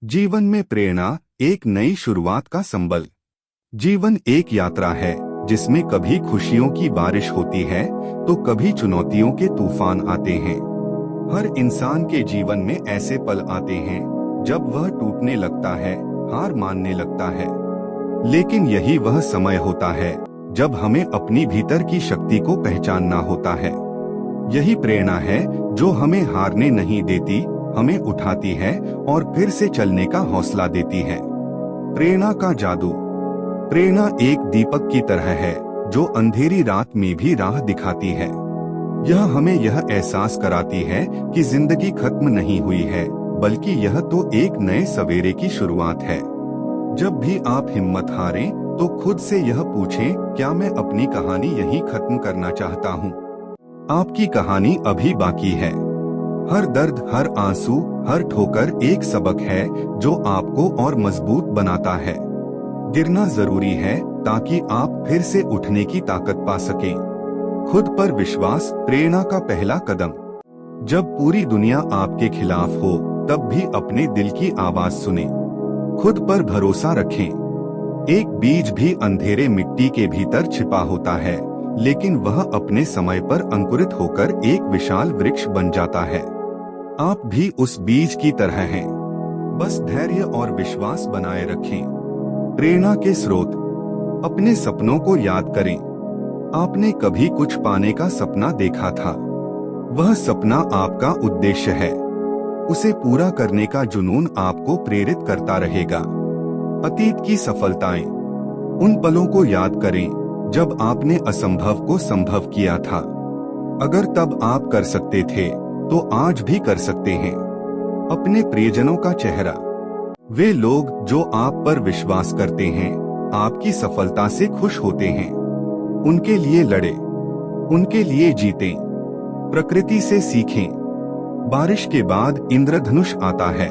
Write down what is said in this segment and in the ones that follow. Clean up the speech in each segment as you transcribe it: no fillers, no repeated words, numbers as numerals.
जीवन में प्रेरणा एक नई शुरुआत का संबल। जीवन एक यात्रा है जिसमें कभी खुशियों की बारिश होती है तो कभी चुनौतियों के तूफान आते हैं। हर इंसान के जीवन में ऐसे पल आते हैं जब वह टूटने लगता है, हार मानने लगता है। लेकिन यही वह समय होता है जब हमें अपनी भीतर की शक्ति को पहचानना होता है। यही प्रेरणा है जो हमें हारने नहीं देती, हमें उठाती है और फिर से चलने का हौसला देती है। प्रेरणा का जादू। प्रेरणा एक दीपक की तरह है जो अंधेरी रात में भी राह दिखाती है। यह हमें यह एहसास कराती है कि जिंदगी खत्म नहीं हुई है, बल्कि यह तो एक नए सवेरे की शुरुआत है। जब भी आप हिम्मत हारें तो खुद से यह पूछें, क्या मैं अपनी कहानी यहीं खत्म करना चाहता हूँ? आपकी कहानी अभी बाकी है। हर दर्द, हर आंसू, हर ठोकर एक सबक है जो आपको और मजबूत बनाता है। गिरना जरूरी है ताकि आप फिर से उठने की ताकत पा सकें। खुद पर विश्वास प्रेरणा का पहला कदम। जब पूरी दुनिया आपके खिलाफ हो तब भी अपने दिल की आवाज सुने। खुद पर भरोसा रखें। एक बीज भी अंधेरे मिट्टी के भीतर छिपा होता है, लेकिन वह अपने समय पर अंकुरित होकर एक विशाल वृक्ष बन जाता है। आप भी उस बीज की तरह हैं। बस धैर्य और विश्वास बनाए रखें। प्रेरणा के स्रोत। अपने सपनों को याद करें। आपने कभी कुछ पाने का सपना देखा था। वह सपना आपका उद्देश्य है। उसे पूरा करने का जुनून आपको प्रेरित करता रहेगा। अतीत की सफलताएं। उन पलों को याद करें जब आपने असंभव को संभव किया था। अगर तब आप कर सकते थे तो आज भी कर सकते हैं। अपने प्रियजनों का चेहरा। वे लोग जो आप पर विश्वास करते हैं, आपकी सफलता से खुश होते हैं। उनके लिए लड़े, उनके लिए जीतें। प्रकृति से सीखें। बारिश के बाद इंद्रधनुष आता है।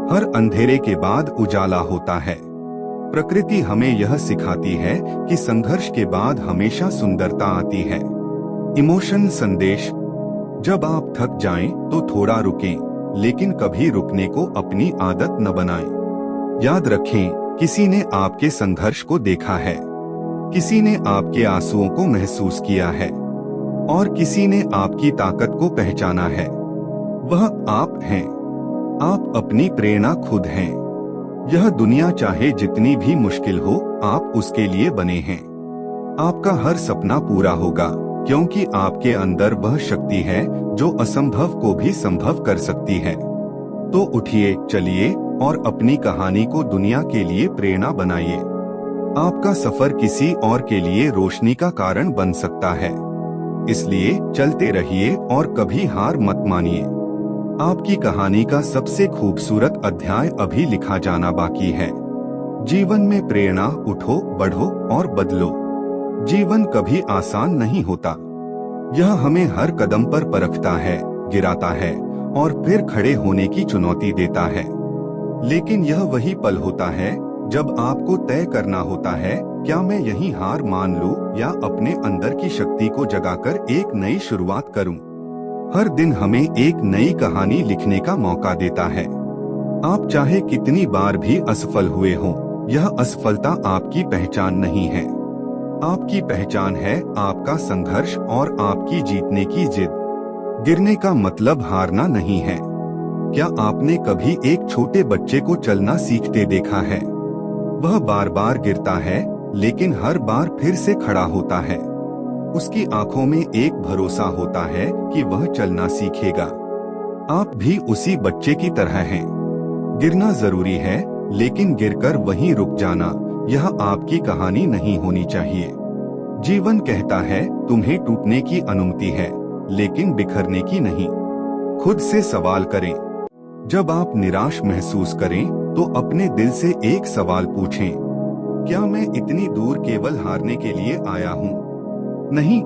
हर अंधेरे के बाद उजाला होता है। प्रकृति हमें यह सिखाती है कि संघर्ष के बाद हमेशा सुंदरता आती है। इमोशन संदेश। जब आप थक जाएं तो थोड़ा रुकें, लेकिन कभी रुकने को अपनी आदत न बनाएं। याद रखें, किसी ने आपके संघर्ष को देखा है, किसी ने आपके आंसुओं को महसूस किया है और किसी ने आपकी ताकत को पहचाना है। वह आप हैं। आप अपनी प्रेरणा खुद हैं। यह दुनिया चाहे जितनी भी मुश्किल हो, आप उसके लिए बने हैं। आपका हर सपना पूरा होगा, क्योंकि आपके अंदर वह शक्ति है जो असंभव को भी संभव कर सकती है। तो उठिए, चलिए और अपनी कहानी को दुनिया के लिए प्रेरणा बनाइए। आपका सफर किसी और के लिए रोशनी का कारण बन सकता है। इसलिए चलते रहिए और कभी हार मत मानिए। आपकी कहानी का सबसे खूबसूरत अध्याय अभी लिखा जाना बाकी है। जीवन में प्रेरणा। उठो, बढ़ो और बदलो। जीवन कभी आसान नहीं होता। यह हमें हर कदम पर परखता है, गिराता है और फिर खड़े होने की चुनौती देता है। लेकिन यह वही पल होता है जब आपको तय करना होता है, क्या मैं यहीं हार मान लूं या अपने अंदर की शक्ति को जगाकर एक नई शुरुआत करूं? हर दिन हमें एक नई कहानी लिखने का मौका देता है। आप चाहे कितनी बार भी असफल हुए हों, यह असफलता आपकी पहचान नहीं है। आपकी पहचान है आपका संघर्ष और आपकी जीतने की जिद। गिरने का मतलब हारना नहीं है। क्या आपने कभी एक छोटे बच्चे को चलना सीखते देखा है? वह बार बार गिरता है, लेकिन हर बार फिर से खड़ा होता है। उसकी आंखों में एक भरोसा होता है कि वह चलना सीखेगा। आप भी उसी बच्चे की तरह हैं। गिरना जरूरी है, लेकिन गिरकर वहीं रुक जाना, यह आपकी कहानी नहीं होनी चाहिए। जीवन कहता है, तुम्हें टूटने की अनुमति है, लेकिन बिखरने की नहीं। खुद से सवाल करें। जब आप निराश महसूस करें तो अपने दिल से एक सवाल पूछें, क्या मैं इतनी दूर केवल हारने के लिए आया हूँ? नहीं,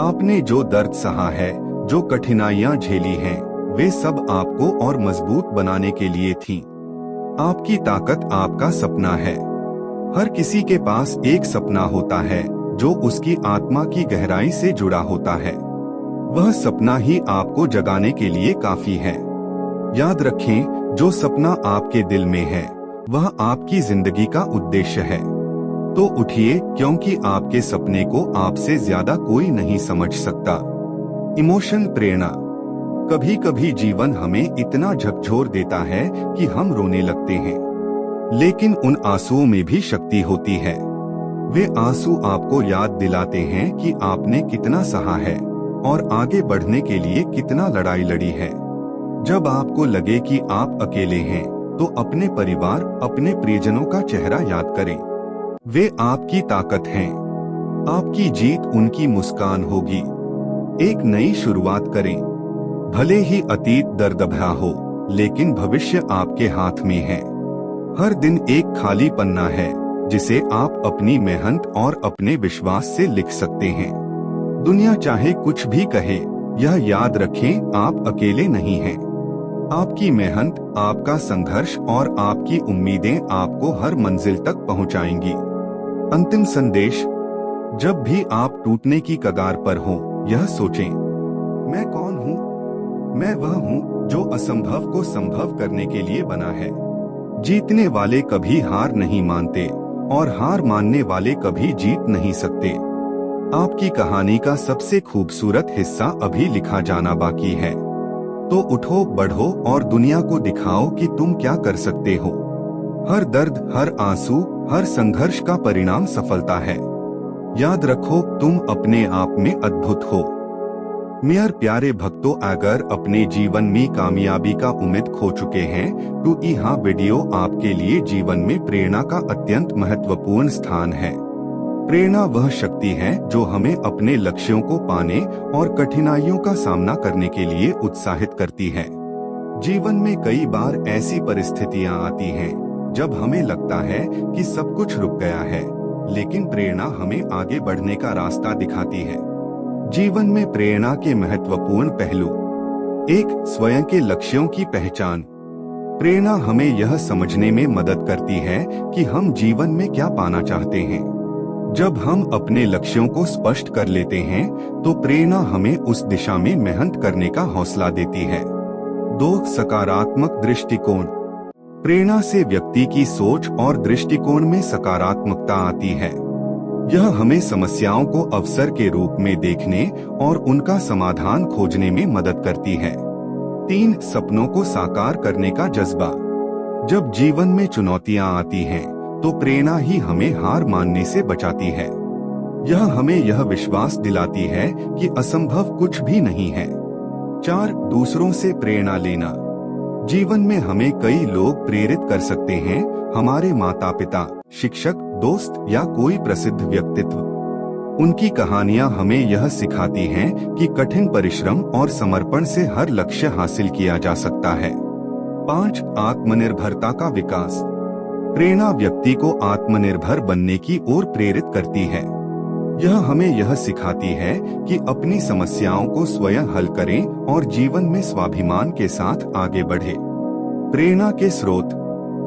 आपने जो दर्द सहा है, जो कठिनाइयां झेली हैं, वे सब आपको और मजबूत बनाने के लिए थीं। आपकी ताकत आपका सपना है। हर किसी के पास एक सपना होता है जो उसकी आत्मा की गहराई से जुड़ा होता है। वह सपना ही आपको जगाने के लिए काफी है। याद रखें, जो सपना आपके दिल में है वह आपकी जिंदगी का उद्देश्य है। तो उठिए, क्योंकि आपके सपने को आपसे ज्यादा कोई नहीं समझ सकता। इमोशन प्रेरणा। कभी कभी जीवन हमें इतना झकझोर देता है कि हम रोने लगते हैं, लेकिन उन आंसुओं में भी शक्ति होती है। वे आंसू आपको याद दिलाते हैं कि आपने कितना सहा है और आगे बढ़ने के लिए कितना लड़ाई लड़ी है। जब आपको लगे कि आप अकेले हैं, तो अपने परिवार, अपने प्रियजनों का चेहरा याद करें। वे आपकी ताकत हैं। आपकी जीत उनकी मुस्कान होगी। एक नई शुरुआत करें। भले ही अतीत दर्द भरा हो, लेकिन भविष्य आपके हाथ में है। हर दिन एक खाली पन्ना है जिसे आप अपनी मेहनत और अपने विश्वास से लिख सकते हैं। दुनिया चाहे कुछ भी कहे, यह याद रखें, आप अकेले नहीं हैं। आपकी मेहनत, आपका संघर्ष और आपकी उम्मीदें आपको हर मंजिल तक पहुंचाएंगी। अंतिम संदेश। जब भी आप टूटने की कगार पर हो, यह सोचें, मैं कौन हूँ? मैं वह हूँ जो असंभव को संभव करने के लिए बना है। जीतने वाले कभी हार नहीं मानते और हार मानने वाले कभी जीत नहीं सकते। आपकी कहानी का सबसे खूबसूरत हिस्सा अभी लिखा जाना बाकी है। तो उठो, बढ़ो और दुनिया को दिखाओ कि तुम क्या कर सकते हो। हर दर्द, हर आंसू, हर संघर्ष का परिणाम सफलता है। याद रखो, तुम अपने आप में अद्भुत हो। मेरे प्यारे भक्तों, अगर अपने जीवन में कामयाबी का उम्मीद खो चुके हैं, तो यह वीडियो आपके लिए जीवन में प्रेरणा का अत्यंत महत्वपूर्ण स्थान है। प्रेरणा वह शक्ति है जो हमें अपने लक्ष्यों को पाने और कठिनाइयों का सामना करने के लिए उत्साहित करती है। जीवन में कई बार ऐसी परिस्थितियां आती हैं जब हमें लगता है कि सब कुछ रुक गया है, लेकिन प्रेरणा हमें आगे बढ़ने का रास्ता दिखाती है। जीवन में प्रेरणा के महत्वपूर्ण पहलू। 1. स्वयं के लक्ष्यों की पहचान। प्रेरणा हमें यह समझने में मदद करती है कि हम जीवन में क्या पाना चाहते हैं। जब हम अपने लक्ष्यों को स्पष्ट कर लेते हैं, तो प्रेरणा हमें उस दिशा में मेहनत करने का हौसला देती है। 2. सकारात्मक दृष्टिकोण। प्रेरणा से व्यक्ति की सोच और दृष्टिकोण में सकारात्मकता आती है। यह हमें समस्याओं को अवसर के रूप में देखने और उनका समाधान खोजने में मदद करती है। 3. सपनों को साकार करने का जज्बा। जब जीवन में चुनौतियां आती हैं, तो प्रेरणा ही हमें हार मानने से बचाती है। यह हमें यह विश्वास दिलाती है कि असंभव कुछ भी नहीं है। 4. दूसरों से प्रेरणा लेना। जीवन में हमें कई लोग प्रेरित कर सकते हैं, हमारे माता पिता, शिक्षक, दोस्त या कोई प्रसिद्ध व्यक्तित्व। उनकी कहानियां हमें यह सिखाती हैं कि कठिन परिश्रम और समर्पण से हर लक्ष्य हासिल किया जा सकता है। 5. आत्मनिर्भरता का विकास। प्रेरणा व्यक्ति को आत्मनिर्भर बनने की ओर प्रेरित करती है। यह हमें यह सिखाती है कि अपनी समस्याओं को स्वयं हल करें और जीवन में स्वाभिमान के साथ आगे बढ़े। प्रेरणा के स्रोत।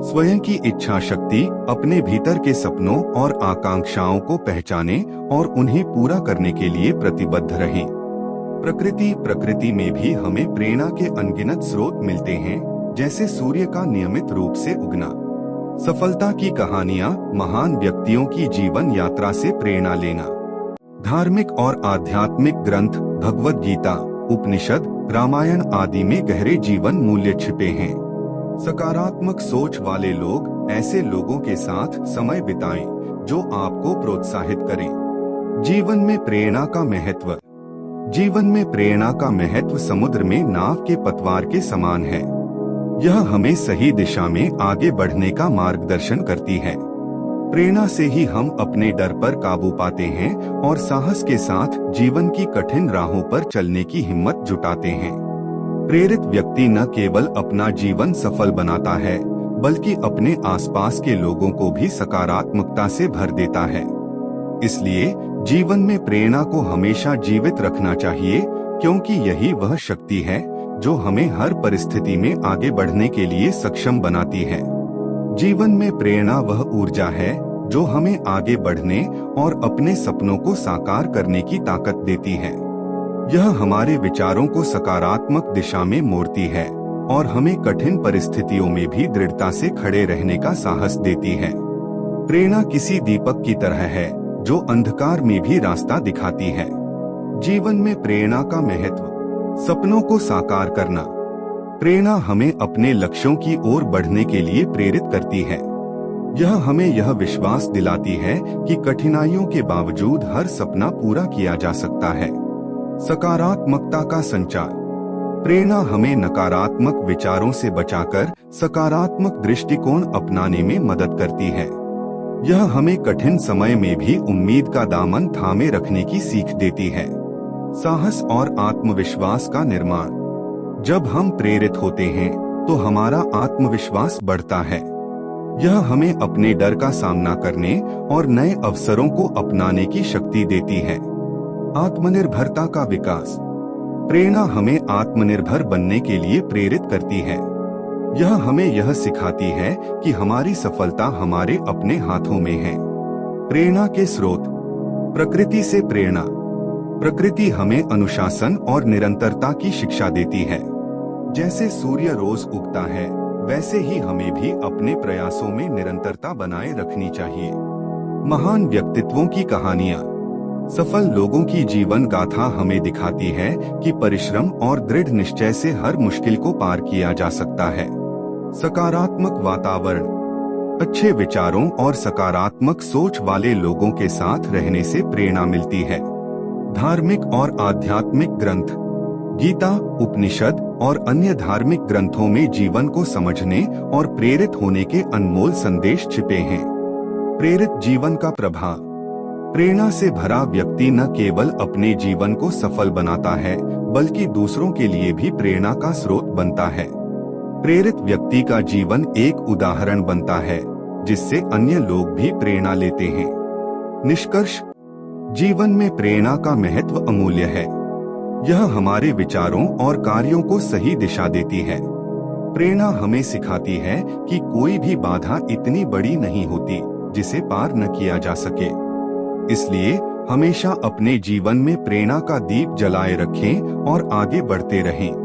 स्वयं की इच्छा शक्ति, अपने भीतर के सपनों और आकांक्षाओं को पहचानें और उन्हें पूरा करने के लिए प्रतिबद्ध रहें। प्रकृति में भी हमें प्रेरणा के अनगिनत स्रोत मिलते हैं, जैसे सूर्य का नियमित रूप से उगना। सफलता की कहानियां, महान व्यक्तियों की जीवन यात्रा से प्रेरणा लेना। धार्मिक और आध्यात्मिक ग्रंथ, भगवद गीता, उपनिषद, रामायण आदि में गहरे जीवन मूल्य छिपे हैं। सकारात्मक सोच वाले लोग ऐसे लोगों के साथ समय बिताएं जो आपको प्रोत्साहित करें। जीवन में प्रेरणा का महत्व। जीवन में प्रेरणा का महत्व समुद्र में नाव के पतवार के समान है। यह हमें सही दिशा में आगे बढ़ने का मार्गदर्शन करती है। प्रेरणा से ही हम अपने डर पर काबू पाते हैं और साहस के साथ जीवन की कठिन राहों पर चलने की हिम्मत जुटाते हैं। प्रेरित व्यक्ति न केवल अपना जीवन सफल बनाता है, बल्कि अपने आसपास के लोगों को भी सकारात्मकता से भर देता है। इसलिए जीवन में प्रेरणा को हमेशा जीवित रखना चाहिए, क्योंकि यही वह शक्ति है जो हमें हर परिस्थिति में आगे बढ़ने के लिए सक्षम बनाती है। जीवन में प्रेरणा वह ऊर्जा है जो हमें आगे बढ़ने और अपने सपनों को साकार करने की ताकत देती है। यह हमारे विचारों को सकारात्मक दिशा में मोड़ती है और हमें कठिन परिस्थितियों में भी दृढ़ता से खड़े रहने का साहस देती है। प्रेरणा किसी दीपक की तरह है जो अंधकार में भी रास्ता दिखाती है। जीवन में प्रेरणा का महत्व। सपनों को साकार करना। प्रेरणा हमें अपने लक्ष्यों की ओर बढ़ने के लिए प्रेरित करती है। यह हमें यह विश्वास दिलाती है कि कठिनाइयों के बावजूद हर सपना पूरा किया जा सकता है। सकारात्मकता का संचार। प्रेरणा हमें नकारात्मक विचारों से बचाकर सकारात्मक दृष्टिकोण अपनाने में मदद करती है। यह हमें कठिन समय में भी उम्मीद का दामन थामे रखने की सीख देती है। साहस और आत्मविश्वास का निर्माण। जब हम प्रेरित होते हैं तो हमारा आत्मविश्वास बढ़ता है। यह हमें अपने डर का सामना करने और नए अवसरों को अपनाने की शक्ति देती है। आत्मनिर्भरता का विकास। प्रेरणा हमें आत्मनिर्भर बनने के लिए प्रेरित करती है। यह हमें यह सिखाती है कि हमारी सफलता हमारे अपने हाथों में है। प्रेरणा के स्रोत। प्रकृति से प्रेरणा। प्रकृति हमें अनुशासन और निरंतरता की शिक्षा देती है। जैसे सूर्य रोज उगता है, वैसे ही हमें भी अपने प्रयासों में निरंतरता बनाए रखनी चाहिए। महान व्यक्तित्वों की कहानियाँ। सफल लोगों की जीवन गाथा हमें दिखाती है कि परिश्रम और दृढ़ निश्चय से हर मुश्किल को पार किया जा सकता है। सकारात्मक वातावरण। अच्छे विचारों और सकारात्मक सोच वाले लोगों के साथ रहने से प्रेरणा मिलती है। धार्मिक और आध्यात्मिक ग्रंथ। गीता, उपनिषद और अन्य धार्मिक ग्रंथों में जीवन को समझने और प्रेरित होने के अनमोल संदेश छिपे हैं। प्रेरित जीवन का प्रभाव। प्रेरणा से भरा व्यक्ति न केवल अपने जीवन को सफल बनाता है, बल्कि दूसरों के लिए भी प्रेरणा का स्रोत बनता है। प्रेरित व्यक्ति का जीवन एक उदाहरण बनता है, जिससे अन्य लोग भी प्रेरणा लेते हैं। निष्कर्ष। जीवन में प्रेरणा का महत्व अमूल्य है। यह हमारे विचारों और कार्यों को सही दिशा देती है। प्रेरणा हमें सिखाती है कि कोई भी बाधा इतनी बड़ी नहीं होती जिसे पार न किया जा सके। इसलिए हमेशा अपने जीवन में प्रेरणा का दीप जलाए रखें और आगे बढ़ते रहें।